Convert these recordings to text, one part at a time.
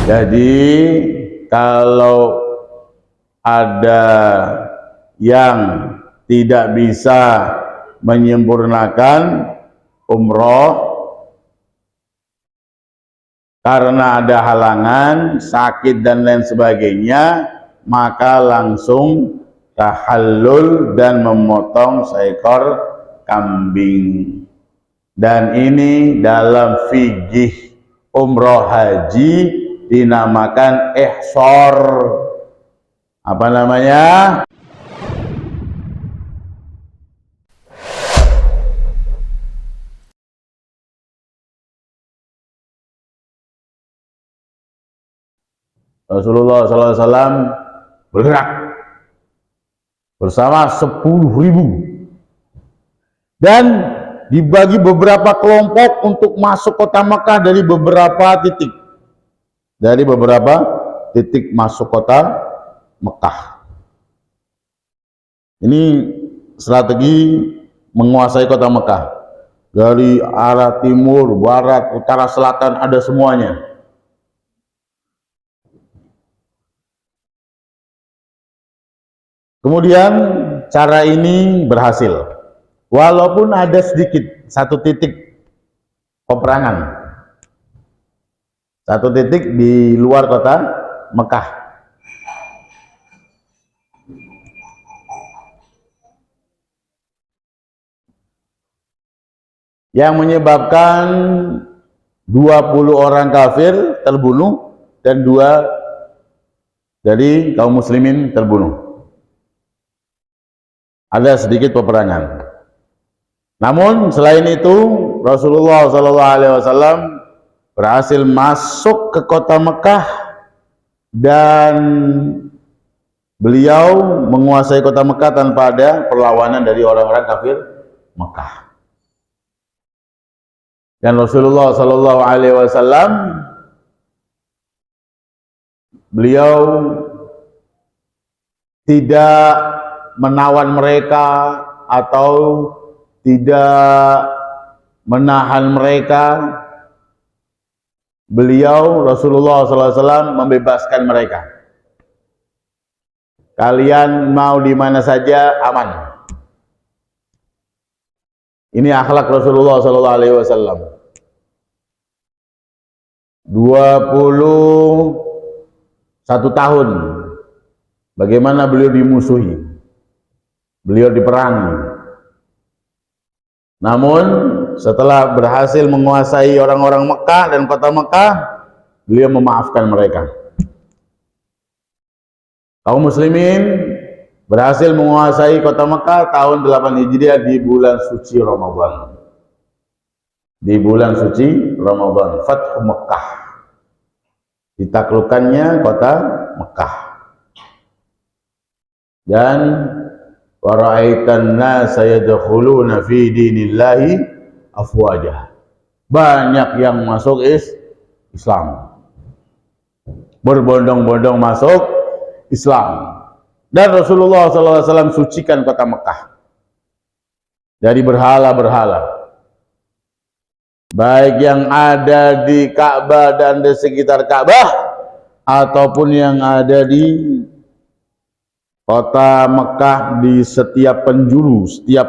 Jadi kalau ada yang tidak bisa menyempurnakan umroh karena ada halangan, sakit dan lain sebagainya, maka langsung tahallul dan memotong seekor kambing. Dan ini dalam fikih umroh haji dinamakan ihsor. Apa namanya? Rasulullah SAW bergerak bersama 10.000 dan dibagi beberapa kelompok untuk masuk kota Mekah dari beberapa titik. Dari beberapa titik masuk kota Mekah. Ini strategi menguasai kota Mekah. Dari arah timur, barat, utara, selatan ada semuanya. Kemudian cara ini berhasil. Walaupun ada sedikit satu titik peperangan. Satu titik di luar kota Mekah. Yang menyebabkan 20 orang kafir terbunuh dan 2 dari kaum muslimin terbunuh. Ada sedikit peperangan. Namun selain itu Rasulullah SAW berhasil masuk ke kota Mekah dan beliau menguasai kota Mekah tanpa ada perlawanan dari orang-orang kafir Mekah. Dan Rasulullah SAW beliau tidak menawan mereka atau tidak menahan mereka. Beliau Rasulullah SAW membebaskan mereka. Kalian mau di mana saja aman. Ini akhlak Rasulullah SAW. 21 tahun bagaimana beliau dimusuhi, beliau diperangi. Namun setelah berhasil menguasai orang-orang Mekah dan kota Mekah, beliau memaafkan mereka. Kaum muslimin berhasil menguasai kota Mekah tahun 8 Hijriah di bulan suci Ramadan. Di bulan suci Ramadan, Fathu Mekah. Ditaklukkannya kota Mekah. Dan waraitan nasa yadkhuluna fi dinillahi afwaja. Banyak yang masuk Islam. Berbondong-bondong masuk Islam. Dan Rasulullah SAW sucikan kota Mekah dari berhala-berhala. Baik yang ada di Ka'bah dan di sekitar Ka'bah ataupun yang ada di kota Mekah, di setiap penjuru, setiap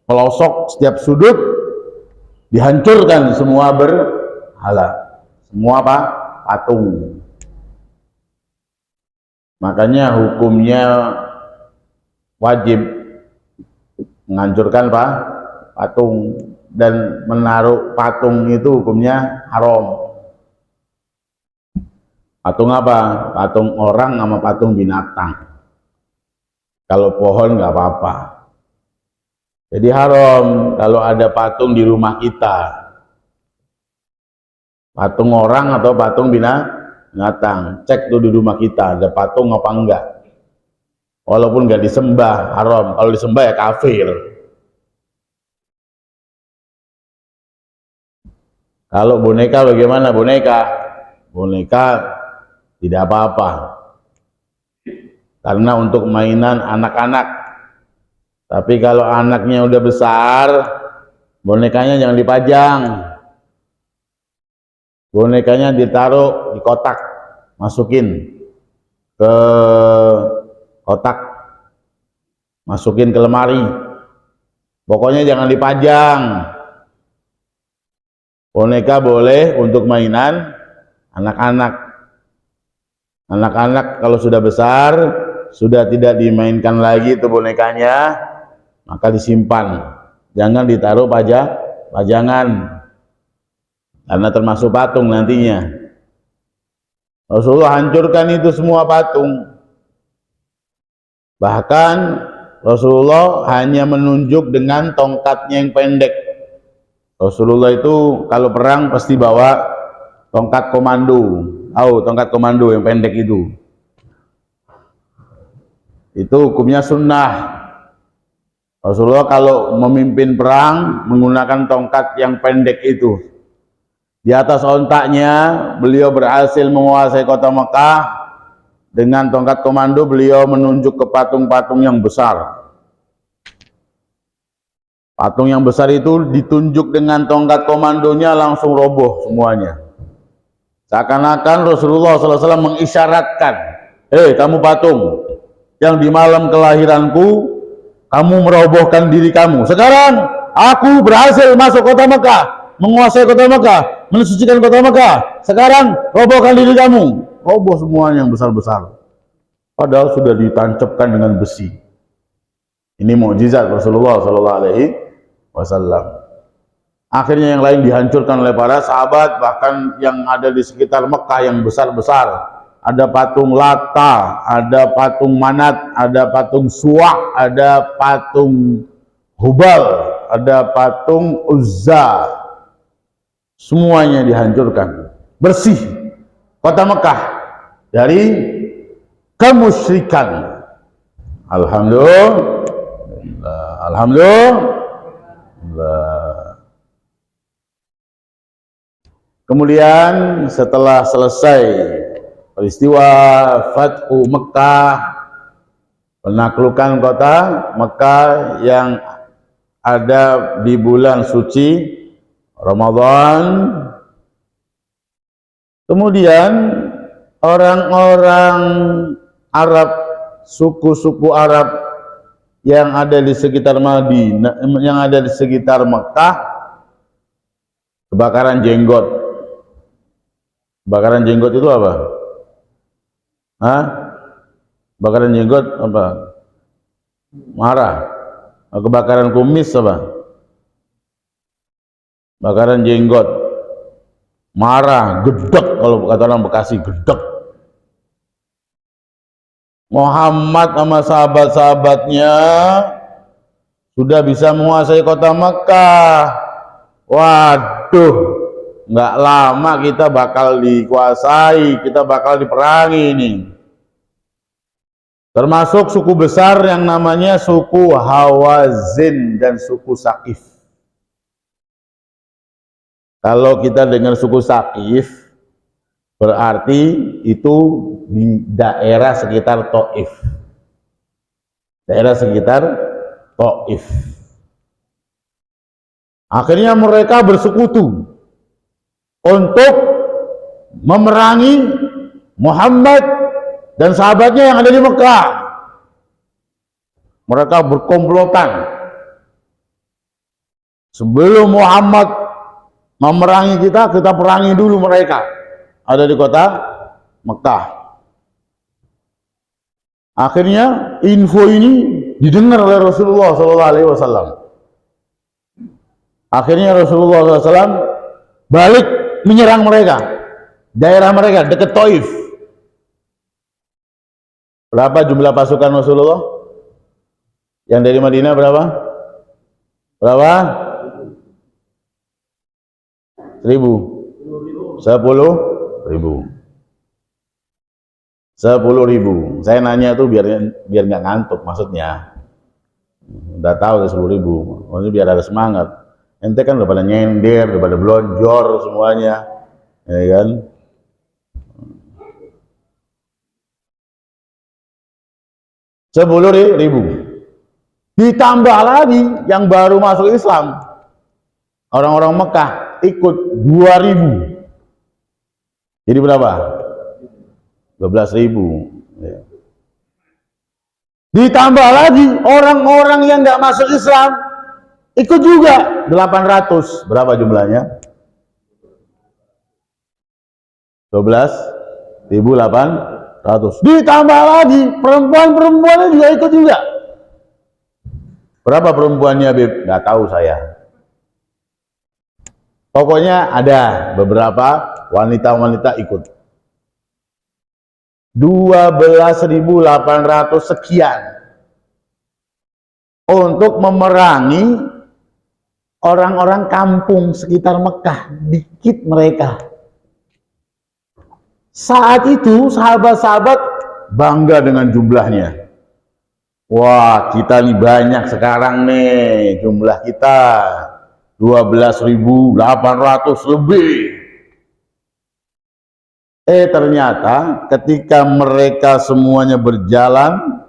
pelosok, setiap sudut dihancurkan semua berhala, semua apa? Patung. Makanya hukumnya wajib menghancurkan patung, dan menaruh patung itu hukumnya haram. Patung apa? Patung orang sama patung binatang. Kalau pohon nggak apa-apa. Jadi haram kalau ada patung di rumah kita. Patung orang atau patung binatang. Cek tuh di rumah kita ada patung apa enggak. Walaupun nggak disembah, haram. Kalau disembah ya kafir. Kalau boneka bagaimana? Boneka tidak apa-apa. Karena untuk mainan anak-anak. Tapi kalau anaknya udah besar, bonekanya jangan dipajang. Bonekanya ditaruh di kotak. masukin ke kotak, masukin ke lemari. Pokoknya jangan dipajang. Boneka boleh untuk mainan anak-anak. Anak-anak kalau sudah besar, sudah tidak dimainkan lagi itu bonekanya, maka disimpan. Jangan ditaruh pajangan, karena termasuk patung nantinya. Rasulullah hancurkan itu semua patung. Bahkan Rasulullah hanya menunjuk dengan tongkatnya yang pendek. Rasulullah itu kalau perang pasti bawa tongkat komando. Tahu tongkat komando yang pendek itu? Itu hukumnya sunnah. Rasulullah kalau memimpin perang menggunakan tongkat yang pendek itu. Di atas ontaknya beliau berhasil menguasai kota Mekah. Dengan tongkat komando beliau menunjuk ke patung-patung yang besar. Patung yang besar itu ditunjuk dengan tongkat komandonya langsung roboh semuanya. Seakan-akan Rasulullah SAW mengisyaratkan, kamu patung yang di malam kelahiranku kamu merobohkan diri kamu. Sekarang aku berhasil masuk kota Mekah, menguasai kota Mekah, mensucikan kota Mekah. Sekarang robohkan diri kamu. Roboh semuanya yang besar-besar. Padahal sudah ditancapkan dengan besi. Ini mukjizat Rasulullah SAW. Akhirnya yang lain dihancurkan oleh para sahabat, bahkan yang ada di sekitar Mekah yang besar-besar. Ada patung Lata, ada patung Manat, ada patung Suwa, ada patung Hubal, ada patung Uzza. Semuanya dihancurkan. Bersih kota Mekah dari kemusyrikan. Alhamdulillah. Alhamdulillah. Kemudian setelah selesai peristiwa Fathu Mekah, penaklukan kota Mekah yang ada di bulan suci Ramadan, kemudian orang-orang Arab, suku-suku Arab yang ada di sekitar Madinah, yang ada di sekitar Mekah, kebakaran jenggot. Kebakaran jenggot itu apa? Hah? Kebakaran jenggot apa? Marah. Kebakaran kumis apa? Kebakaran jenggot. Marah, gedek, kalau kata orang Bekasi, gedek. Muhammad sama sahabat-sahabatnya sudah bisa menguasai kota Mekah. Waduh, nggak lama kita bakal dikuasai, kita bakal diperangi ini. Termasuk suku besar yang namanya suku Hawazin dan suku Saqif. Kalau kita dengar suku Saqif, berarti itu di daerah sekitar Taif. Daerah sekitar Taif. Akhirnya mereka bersekutu untuk memerangi Muhammad dan sahabatnya yang ada di Mekah. Mereka berkomplotan. Sebelum Muhammad memerangi kita, kita perangi dulu mereka. Ada di kota Mekah. Akhirnya info ini didengar oleh Rasulullah SAW. Akhirnya Rasulullah SAW balik menyerang mereka, daerah mereka dekat Taif. Berapa jumlah pasukan Rasulullah? Yang dari Madinah berapa? Berapa? 1.000. 10.000. 10.000. Saya nanya tuh biar nggak ngantuk, maksudnya. Udah tahu 10.000. Maksudnya biar ada semangat. Ente kan udah pada nyender, udah pada blonjor semuanya, ya kan? Rp10.000. Ditambah lagi yang baru masuk Islam, orang-orang Mekah ikut 2.000. Jadi berapa? 12.000. Ya. Ditambah lagi orang-orang yang nggak masuk Islam ikut juga 800. Berapa jumlahnya? 12.800. Ditambah lagi perempuan-perempuannya juga ikut juga. Berapa perempuannya, Bib? Nggak tahu saya. Pokoknya ada beberapa wanita-wanita ikut. 12.800 sekian untuk memerangi orang-orang kampung sekitar Mekah. Dikit mereka. Saat itu sahabat-sahabat bangga dengan jumlahnya. Wah, kita nih banyak sekarang nih, jumlah kita 12.800 lebih. Ternyata ketika mereka semuanya berjalan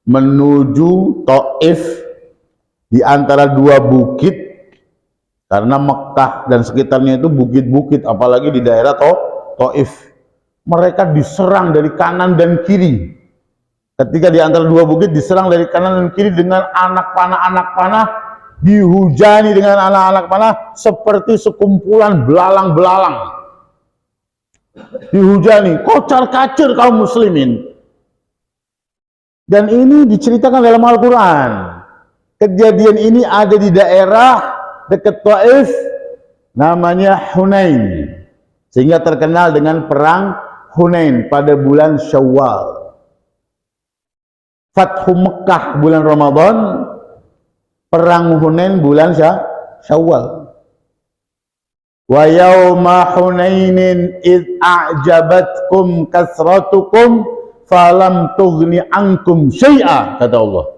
menuju Taif di antara dua bukit, karena Mekah dan sekitarnya itu bukit-bukit, apalagi di daerah Taif, mereka diserang dari kanan dan kiri. Ketika di antara dua bukit diserang dari kanan dan kiri dengan anak panah, dihujani dengan anak-anak panah seperti sekumpulan belalang-belalang. Dihujani, kocar-kacir kaum muslimin. Dan ini diceritakan dalam Al-Quran. Kejadian ini ada di daerah dekat Taif, namanya Hunain, sehingga terkenal dengan perang Hunain pada bulan Syawal. Fathu Mekah bulan Ramadan, perang Hunain bulan Syawal. Wa yauma Hunainin id a'jabatkum kasratukum falam tughni ankum syai'a, kata Allah.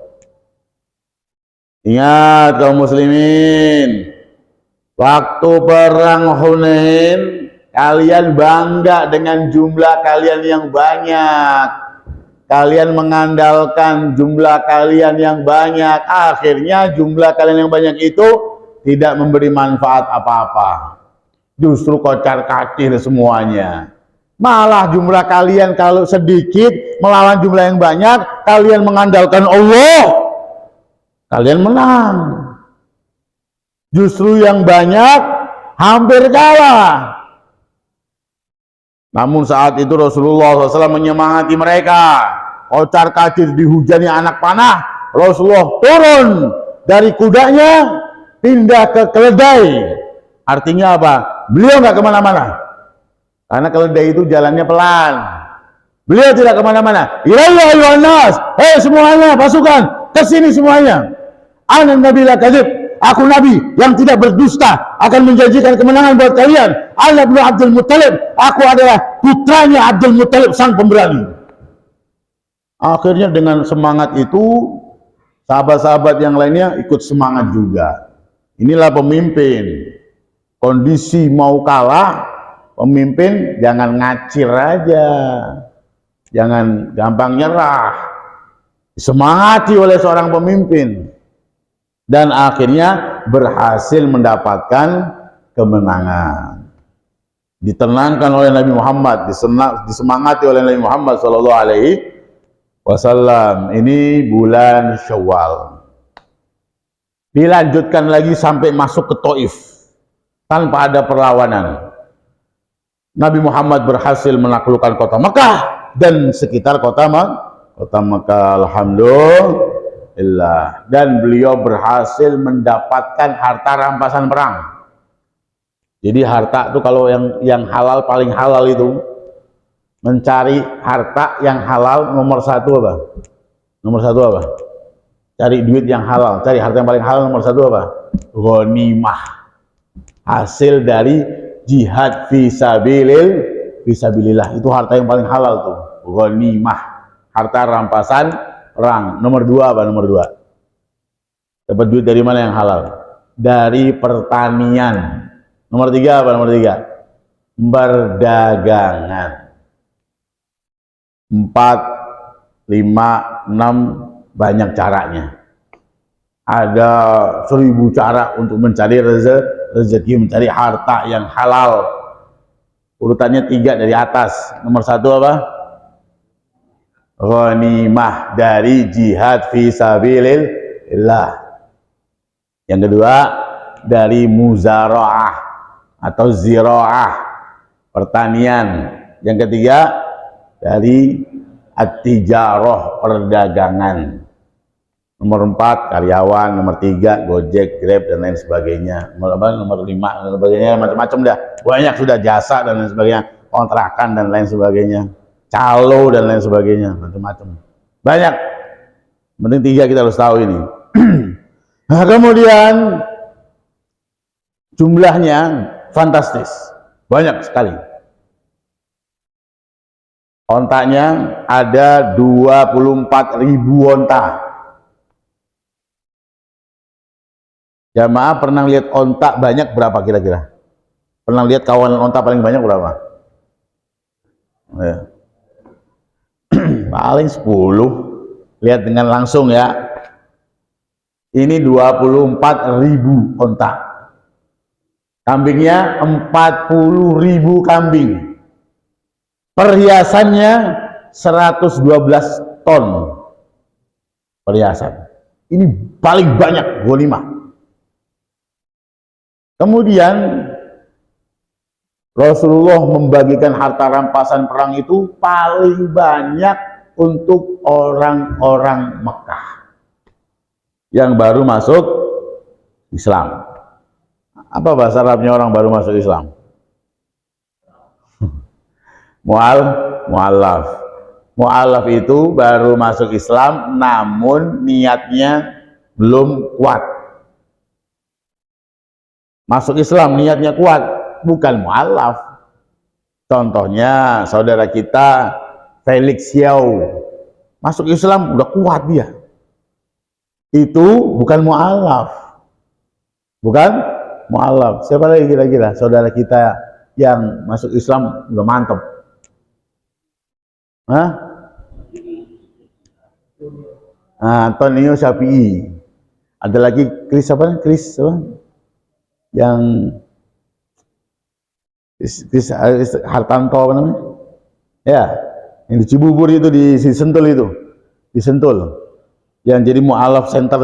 Ingat kaum muslimin, waktu perang Hunain kalian bangga dengan jumlah kalian yang banyak. Kalian mengandalkan jumlah kalian yang banyak, akhirnya jumlah kalian yang banyak itu tidak memberi manfaat apa-apa. Justru kocar-kacir semuanya. Malah jumlah kalian kalau sedikit melawan jumlah yang banyak, kalian mengandalkan Allah, kalian menang. Justru yang banyak hampir kalah. Namun saat itu Rasulullah SAW menyemangati mereka. Kocar-kacir dihujani anak panah, Rasulullah turun dari kudanya, pindah ke keledai. Artinya apa? Beliau nggak kemana-mana, karena keledai itu jalannya pelan. Beliau tidak kemana-mana. Ilayya ayyuhan nas, hei semuanya pasukan, kesini semuanya. Ana nabi la kadzib, aku nabi yang tidak berdusta, akan menjanjikan kemenangan buat kalian. Ana bin Abdul Muttalib, aku adalah putranya Abdul Muttalib sang pemberani. Akhirnya dengan semangat itu, sahabat-sahabat yang lainnya ikut semangat juga. Inilah pemimpin. Kondisi mau kalah, pemimpin jangan ngacir aja, jangan gampang nyerah. Disemangati oleh seorang pemimpin, dan akhirnya berhasil mendapatkan kemenangan. Ditenangkan oleh Nabi Muhammad, disemangati oleh Nabi Muhammad SAW. Ini bulan Syawal. Dilanjutkan lagi sampai masuk ke Taif tanpa ada perlawanan. Nabi Muhammad berhasil menaklukkan kota Mekah dan sekitar kota Mekah. Alhamdulillah. Dan beliau berhasil mendapatkan harta rampasan perang. Jadi harta itu kalau yang halal, paling halal itu, mencari harta yang halal nomor satu apa? Nomor satu apa? Cari duit yang halal, cari harta yang paling halal nomor satu apa? Ghanimah. Hasil dari jihad fisabilillah, itu harta yang paling halal tuh. Ghanimah, harta rampasan perang. Nomor dua apa? Nomor dua, dapat duit dari mana yang halal? Dari pertanian. Nomor tiga apa? Nomor tiga, perdagangan. 4, 5, 6, banyak caranya. Ada 1000 cara untuk mencari rezeki, mencari harta yang halal. Urutannya 3 dari atas. Nomor 1 apa? ghanimah dari jihad fi sabilillah. Yang kedua dari muzaraah atau ziraah, pertanian. Yang ketiga dari at-tijarah, perdagangan. Nomor 4 karyawan, nomor 3 Gojek, Grab dan lain sebagainya. Nomor 5 dan sebagainya, macam-macam dah. Banyak sudah, jasa dan lain sebagainya, kontrakan dan lain sebagainya, calo dan lain sebagainya, macam-macam. Banyak. Penting 3 kita harus tahu ini. Nah, kemudian jumlahnya fantastis, banyak sekali. Ontanya ada 24.000 onta. Jamaah pernah lihat onta banyak berapa kira-kira? Pernah lihat kawanan onta paling banyak berapa? Ya. Paling 10. Lihat dengan langsung ya. Ini 24.000 onta. Kambingnya 40.000 kambing. Perhiasannya 112 ton. Perhiasan. Ini paling banyak ghanimah. Kemudian Rasulullah membagikan harta rampasan perang itu paling banyak untuk orang-orang Mekah yang baru masuk Islam. Apa bahasa Arabnya orang baru masuk Islam? Mu'allaf. Mu'allaf itu baru masuk Islam namun niatnya belum kuat. Masuk Islam niatnya kuat, bukan mu'allaf. Contohnya saudara kita Felix Xiao masuk Islam udah kuat dia. Itu bukan mu'allaf. Bukan mu'allaf. Siapa lagi kira-kira saudara kita yang masuk Islam udah mantap? Hah? Antonio Syafi'i. Ada lagi Chris apa? Chris apa? Yang Hartanto apa namanya? Ya, yang di Cibubur itu, di Sentul itu, di Sentul, yang jadi mu'alaf center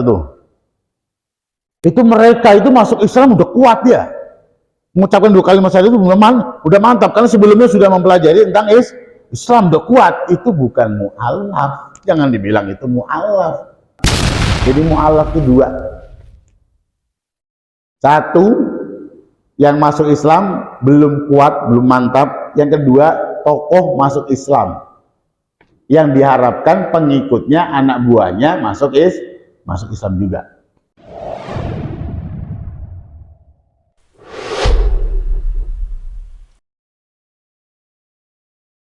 itu mereka itu masuk Islam udah kuat ya, mengucapkan 2 kalimat syahadat itu udah mantap karena sebelumnya sudah mempelajari tentang Islam, udah kuat. Itu bukan mu'alaf, jangan dibilang itu mu'alaf. Jadi mu'alaf itu 2. Satu, yang masuk Islam belum kuat, belum mantap. Yang kedua, tokoh masuk Islam yang diharapkan pengikutnya, anak buahnya masuk Islam juga.